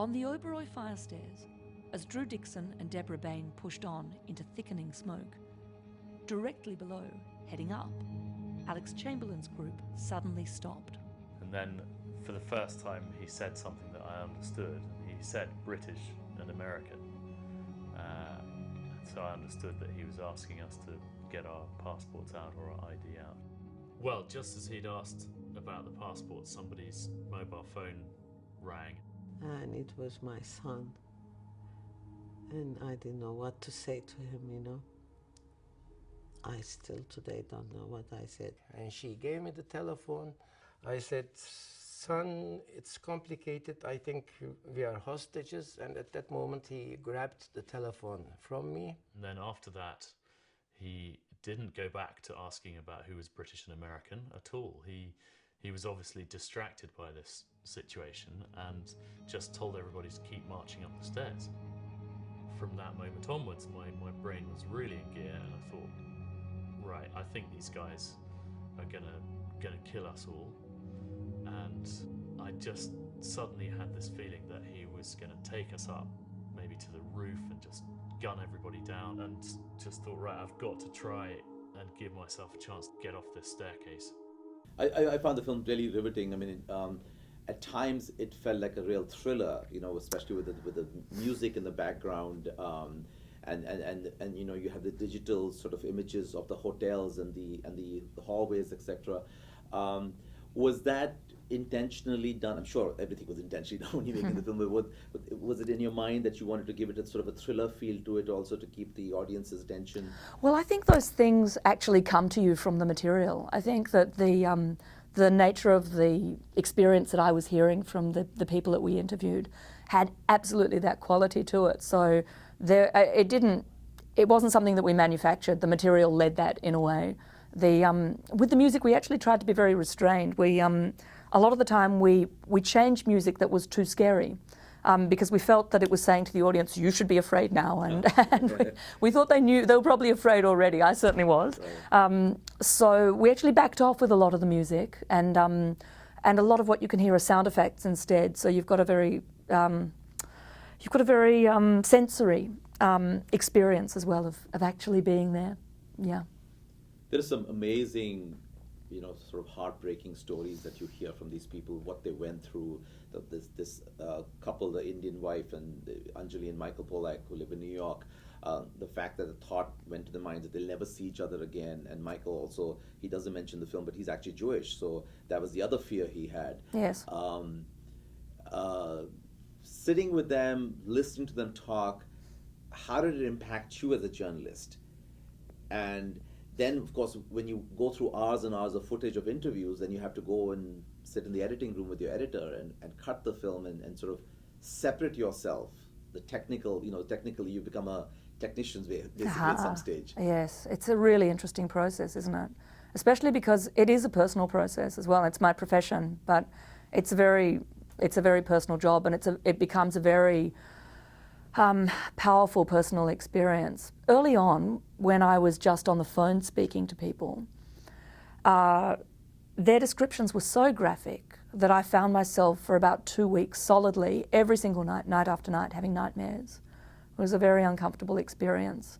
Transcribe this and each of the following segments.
On the Oberoi fire stairs, as Drew Dixon and Deborah Bain pushed on into thickening smoke, directly below, heading up, Alex Chamberlain's group suddenly stopped. And then, for the first time, he said something that I understood. He said British and American. So I understood that he was asking us to get our passports out or our ID out. Well, just as he'd asked about the passport, somebody's mobile phone rang. And it was my son. And I didn't know what to say to him, you know. I still today don't know what I said. And she gave me the telephone. I said, son, it's complicated. I think we are hostages. And at that moment, he grabbed the telephone from me. And then after that, he didn't go back to asking about who was British and American at all. He was obviously distracted by this situation and just told everybody to keep marching up the stairs. From that moment onwards, my brain was really in gear, and I thought, right, I think these guys are gonna kill us all. And I just suddenly had this feeling that he was gonna take us up, maybe to the roof, and just gun everybody down, and just thought, right, I've got to try and give myself a chance to get off this staircase. I found the film really riveting. I mean, at times it felt like a real thriller, you know, especially with the music in the background, and you know, you have the digital sort of images of the hotels and the hallways, etc. Was that intentionally done? I'm sure everything was intentionally done when you're making the film, but was it in your mind that you wanted to give it a sort of a thriller feel to it also to keep the audience's attention? Well, I think those things actually come to you from the material. I think that the nature of the experience that I was hearing from the people that we interviewed had absolutely that quality to it. So it wasn't something that we manufactured. The material led that in a way. With the music, we actually tried to be very restrained. A lot of the time we changed music that was too scary, because we felt that it was saying to the audience, you should be afraid now. And we thought they were probably afraid already. I certainly was. Right. So we actually backed off with a lot of the music, and a lot of what you can hear are sound effects instead. So you've got a very sensory experience as well of actually being there. Yeah. There are some amazing, you know, sort of heartbreaking stories that you hear from these people, what they went through. This couple, the Indian wife and Anjali and Michael Pollack, who live in New York, the fact that the thought went to the mind that they'll never see each other again. And Michael also, he doesn't mention the film, but he's actually Jewish, so that was the other fear he had. Yes. Sitting with them, listening to them talk, how did it impact you as a journalist? And then, of course, when you go through hours and hours of footage of interviews, then you have to go and sit in the editing room with your editor and cut the film and sort of separate yourself. The technical, you know, technically you become a technician basically at some stage. Yes, it's a really interesting process, isn't it? Especially because it is a personal process as well. It's my profession, but it's a very personal job, and it becomes a very powerful personal experience. Early on, when I was just on the phone speaking to people, their descriptions were so graphic that I found myself for about 2 weeks solidly, every single night, night after night, having nightmares. It was a very uncomfortable experience.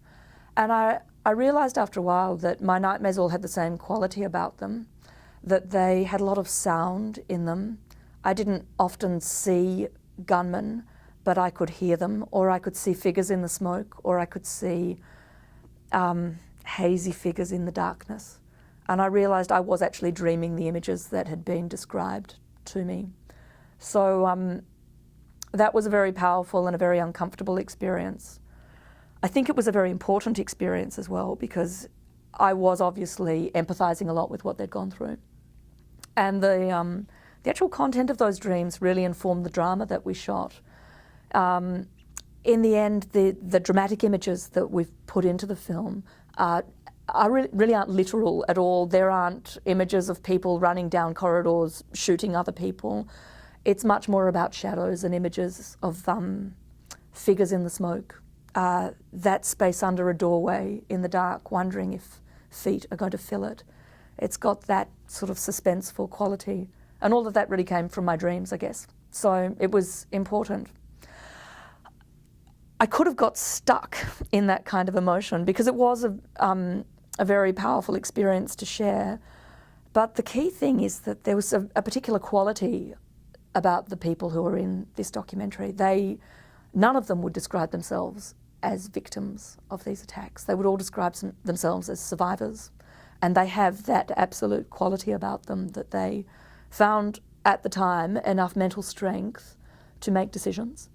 And I realised after a while that my nightmares all had the same quality about them, that they had a lot of sound in them. I didn't often see gunmen, but I could hear them, or I could see figures in the smoke, or I could see hazy figures in the darkness. And I realised I was actually dreaming the images that had been described to me. So that was a very powerful and a very uncomfortable experience. I think it was a very important experience as well, because I was obviously empathising a lot with what they'd gone through. And the actual content of those dreams really informed the drama that we shot. In the end, the dramatic images that we've put into the film really aren't literal at all. There aren't images of people running down corridors shooting other people. It's much more about shadows and images of figures in the smoke. That space under a doorway in the dark, wondering if feet are going to fill it. It's got that sort of suspenseful quality. And all of that really came from my dreams, I guess. So it was important. I could have got stuck in that kind of emotion because it was a very powerful experience to share. But the key thing is that there was a particular quality about the people who were in this documentary. None of them would describe themselves as victims of these attacks. They would all describe themselves as survivors. And they have that absolute quality about them that they found at the time enough mental strength to make decisions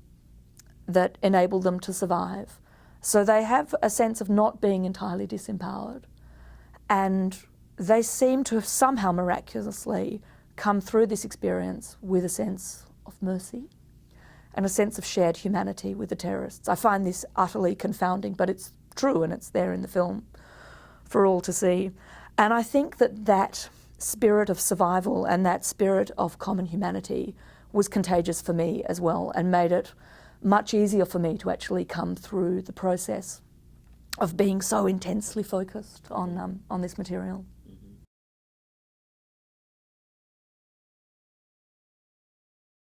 that enable them to survive. So they have a sense of not being entirely disempowered. And they seem to have somehow miraculously come through this experience with a sense of mercy and a sense of shared humanity with the terrorists. I find this utterly confounding, but it's true and it's there in the film for all to see. And I think that spirit of survival and that spirit of common humanity was contagious for me as well and made it much easier for me to actually come through the process of being so intensely focused on this material.